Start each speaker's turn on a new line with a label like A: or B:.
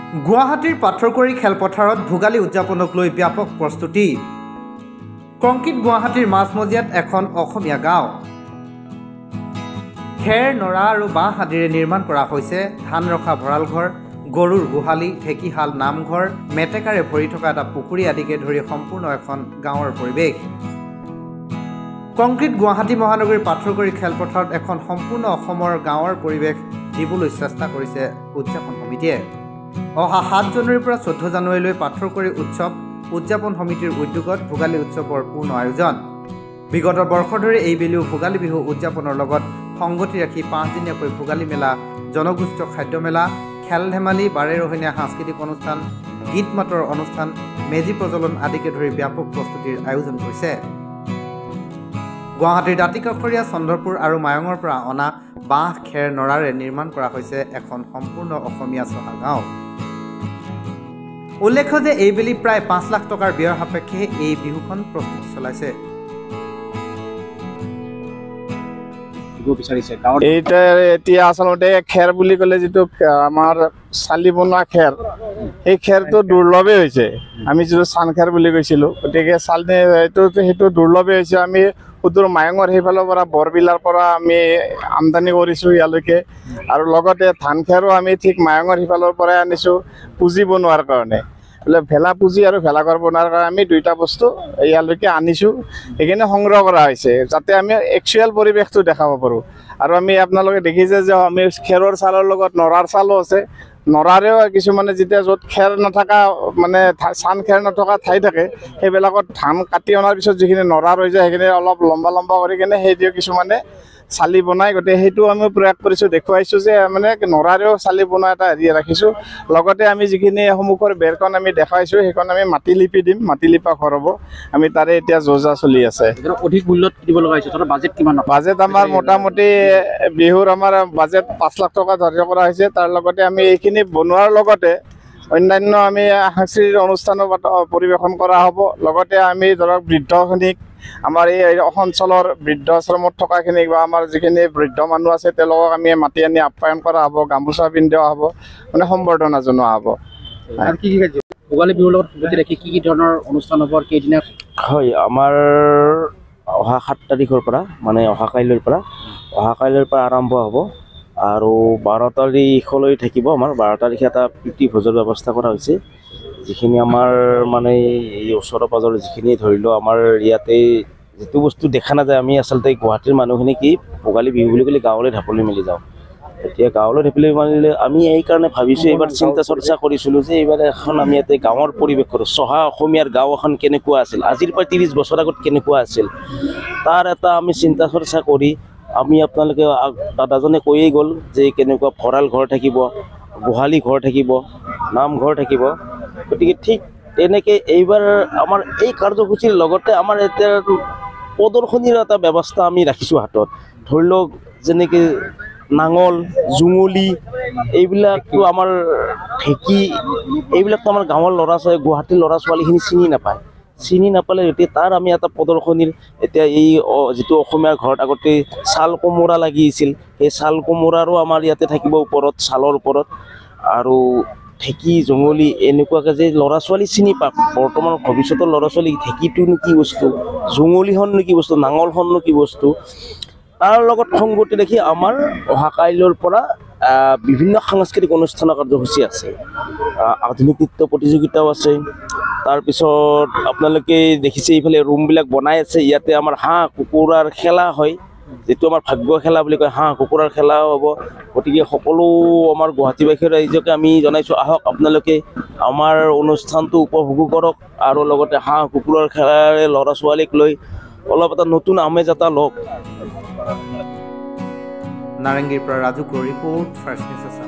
A: গুৱাহাটীৰ পাথৰকুৰি খেলপথাৰত ভোগালী উদযাপনক লৈ ব্যাপক প্ৰস্তুতি। কংক্ৰিট গুৱাহাটীৰ মাজমজিয়াত এখন অসমীয়া গাঁও। খেৰ, নৰা আৰু বাঁহ আদিৰে নিৰ্মাণ কৰা হৈছে ধান ৰখা ভঁৰাল ঘৰ, গৰুৰ গোহালি, ঢেঁকীশাল, নামঘৰ, মেটেকাৰে ভৰি থকা এটা পুখুৰী আদিকে ধৰি সম্পূৰ্ণ এখন গাঁৱৰ পৰিৱেশ। কংক্ৰিট গুৱাহাটী মহানগৰীৰ পাথৰকুৰি খেলপথাৰত এখন সম্পূৰ্ণ অসমৰ গাঁৱৰ পৰিৱেশ দিবলৈ চেষ্টা কৰিছে উদযাপন সমিতিয়ে। অহা 7 জানুৱাৰীৰ পৰা 14 জানুৱাৰীলৈ পাথৰকুৰি উৎসৱ উদযাপন সমিতিৰ উদ্যোগত ভোগালী উৎসৱৰ পূৰ্ণ আয়োজন। বিগত বৰ্ষ ধৰি এইবেলিও ভোগালী বিহু উদযাপনৰ লগত সংগতি ৰাখি 5 দিনীয়াকৈ ভোগালী মেলা, জনগোষ্ঠীয় খাদ্য মেলা, খেল ধেমালি, বাৰেৰহণীয়া সাংস্কৃতিক অনুষ্ঠান, গীত মাতৰ অনুষ্ঠান, মেজি প্ৰজ্বলন আদিকে ধৰি ব্যাপক প্ৰস্তুতিৰ আয়োজন কৰিছে। গুৱাহাটীৰ দাঁতিকাষৰীয়া চন্দ্ৰপুৰ আৰু মায়ঙৰ পৰা অনা বাঁহ, খেৰ, নৰাৰে নিৰ্মাণ কৰা হৈছে এখন সম্পূৰ্ণ অসমীয়া চহা গাঁও। উল্লেখ্য যে এইবেলি প্ৰায় 5 লাখ টকাৰ ব্যয় সাপেক্ষে এই বিহুখন প্ৰস্তুতি চলাইছে।
B: এতিয়া আচলতে খেৰ বুলি ক'লে যিটো আমাৰ চালি বনোৱা খেৰ, সেই খেৰটো দুৰ্লভেই হৈছে। আমি যিটো চান খেৰ বুলি কৈছিলোঁ, গতিকে সেইটো দুৰ্লভেই হৈছে। আমি সুদূৰ মায়ঙৰ সেইফালৰ পৰা বৰবিলাৰ পৰা আমি আমদানি কৰিছোঁ ইয়ালৈকে, আৰু লগতে ধান খেৰো আমি ঠিক মায়ঙৰ সিফালৰ পৰাই আনিছোঁ পুঁজি বনোৱাৰ কাৰণে। ভেলা পুঁজি আৰু ভেলাঘৰ বনোৱাৰ কাৰণে আমি 2টা বস্তু ইয়ালৈকে আনিছোঁ। সেইখিনি সংগ্ৰহ কৰা হৈছে যাতে আমি একচুৱেল পৰিৱেশটো দেখাব পাৰোঁ। আৰু আমি আপোনালোকে দেখিছে যে আমি খেৰৰ চালৰ লগত নৰাৰ চালো আছে। নৰাৰেও কিছুমানে যেতিয়া য'ত খেৰ নথকা, মানে চান খেৰ নথকা ঠাই থাকে, সেইবিলাকত ধান কাটি অনাৰ পিছত যিখিনি নৰা ৰৈ যায় সেইখিনি অলপ লম্বা লম্বা কৰি কিনে সেই দিও কিছুমানে চালি বনাই। গতিকে সেইটো আমি প্ৰয়াস কৰিছোঁ, দেখুৱাইছোঁ যে মানে নৰাৰেও চালি বনোৱা এটা হেৰি ৰাখিছোঁ। লগতে আমি যিখিনি সন্মুখৰ বেৰখন আমি দেখাইছোঁ, সেইখন আমি মাটি লিপি দিম, মাটি লিপা ঘৰ হ'ব। আমি তাৰে এতিয়া যোজা চলি আছে।
C: অধিক মূল্যত দিব লগা হৈছে। বাজেট কিমান?
B: বাজেট আমাৰ মোটামুটি বিহুৰ আমাৰ বাজেট 5 লাখ টকা ধাৰ্য কৰা হৈছে। তাৰ লগতে আমি এইখিনি বনোৱাৰ লগতে অন্যান্য আমি সাংস্কৃতিক অনুষ্ঠানো পৰিৱেশন কৰা হ'ব। লগতে আমি ধৰক বৃদ্ধখিনিক, আমাৰ এই অঞ্চলৰ বৃদ্ধ আশ্ৰমত থকাখিনিক বা আমাৰ যিখিনি বৃদ্ধ মানুহ আছে তেওঁলোকক আমি মাতি আনি আপ্যায়ন কৰা হ'ব, গামোচা পিন্ধোৱা হ'ব, মানে সম্বৰ্ধনা জনোৱা হ'ব।
C: ভোগালী বিহুৰ লগত সংগতি ৰাখি কি ধৰণৰ অনুষ্ঠান হ'ব, কেইদিনীয়া?
D: হয়, আমাৰ অহা 7 তাৰিখৰ পৰা, মানে অহা কাইলৈৰ পৰা আৰম্ভ হ'ব আৰু 12 তাৰিখলৈ থাকিব। আমাৰ 12 তাৰিখে এটা প্ৰীতি ভোজৰ ব্যৱস্থা কৰা হৈছে। যিখিনি আমাৰ মানে এই ওচৰৰ পাজৰৰ যিখিনি ধৰি লওক আমাৰ ইয়াতে যিটো বস্তু দেখা নাযায়, আমি আচলতে গুৱাহাটীৰ মানুহখিনি কি ভোগালী বিহু বুলি ক'লে গাঁৱলৈ ঢাপলি মেলি যাওঁ। এতিয়া গাঁৱলৈ ঢাপলি মেলিলে আমি এইকাৰণে ভাবিছোঁ, এইবাৰ চিন্তা চৰ্চা কৰিছিলোঁ যে এইবাৰ এখন আমি ইয়াতে গাঁৱৰ পৰিৱেশ কৰোঁ। চহা অসমীয়াৰ গাঁও এখন কেনেকুৱা আছিল, আজিৰ পৰা 30 বছৰ আগত কেনেকুৱা আছিল, তাৰ এটা আমি চিন্তা চৰ্চা কৰি আমি আপোনালোকে দাদাজনে কৈয়ে গ'ল যে কেনেকুৱা ভঁৰাল ঘৰ থাকিব, গোহালি ঘৰ থাকিব, নামঘৰ থাকিব। গতিকে ঠিক তেনেকৈ এইবাৰ আমাৰ এই কাৰ্যসূচীৰ লগতে আমাৰ এতিয়া প্ৰদৰ্শনীৰ এটা ব্যৱস্থা আমি ৰাখিছোঁ হাতত। ধৰি লওক যেনেকৈ নাঙল, জুঙলি, এইবিলাকতো আমাৰ ঢেঁকী, এইবিলাকতো আমাৰ গাঁৱৰ গুৱাহাটীৰ ল'ৰা ছোৱালীখিনি চিনি নাপালে এতিয়া তাৰ আমি এটা প্ৰদৰ্শনীৰ, এতিয়া এই যিটো অসমীয়াৰ ঘৰত আগতে ছাল কোমোৰা লাগি আছিল, সেই ছাল কোমোৰাৰো আমাৰ ইয়াতে থাকিব ওপৰত, ছালৰ ওপৰত। আৰু ঢেঁকী, জঙলি এনেকুৱাকৈ যে ল'ৰা ছোৱালী চিনি পাওক, বৰ্তমান ভৱিষ্যতৰ ল'ৰা ছোৱালী ঢেঁকীটোনো কি বস্তু, জঙলিখননো কি বস্তু, নাঙলখননো কি বস্তু, তাৰ লগত সংগতি ৰাখি আমাৰ অহা কাইলৈৰ পৰা বিভিন্ন সাংস্কৃতিক অনুষ্ঠানৰ কাৰ্যসূচী আছে। আধুনিক নৃত্য প্ৰতিযোগিতাও আছে। তাৰপিছত আপোনালোকে দেখিছে এইফালে ৰুমবিলাক বনাই আছে, ইয়াতে আমাৰ হাঁহ কুকুৰাৰ খেলা হয়, যিটো আমাৰ ভাগ্য খেলা বুলি কয়, হাঁহ কুকুৰাৰ খেলাও হ'ব। গতিকে সকলো আমাৰ গুৱাহাটীবাসীৰ ৰাইজকে আমি জনাইছোঁ, আহক আপোনালোকে আমাৰ অনুষ্ঠানটো উপভোগ কৰক আৰু লগতে হাঁহ কুকুৰাৰ খেলাৰে ল'ৰা ছোৱালীক লৈ অলপ এটা নতুন আমেজ এটা লওক।
A: নাৰেংগীৰ পৰা ৰাজু ৰিপৰ্ট, ফাৰ্ষ্ট নিউজ।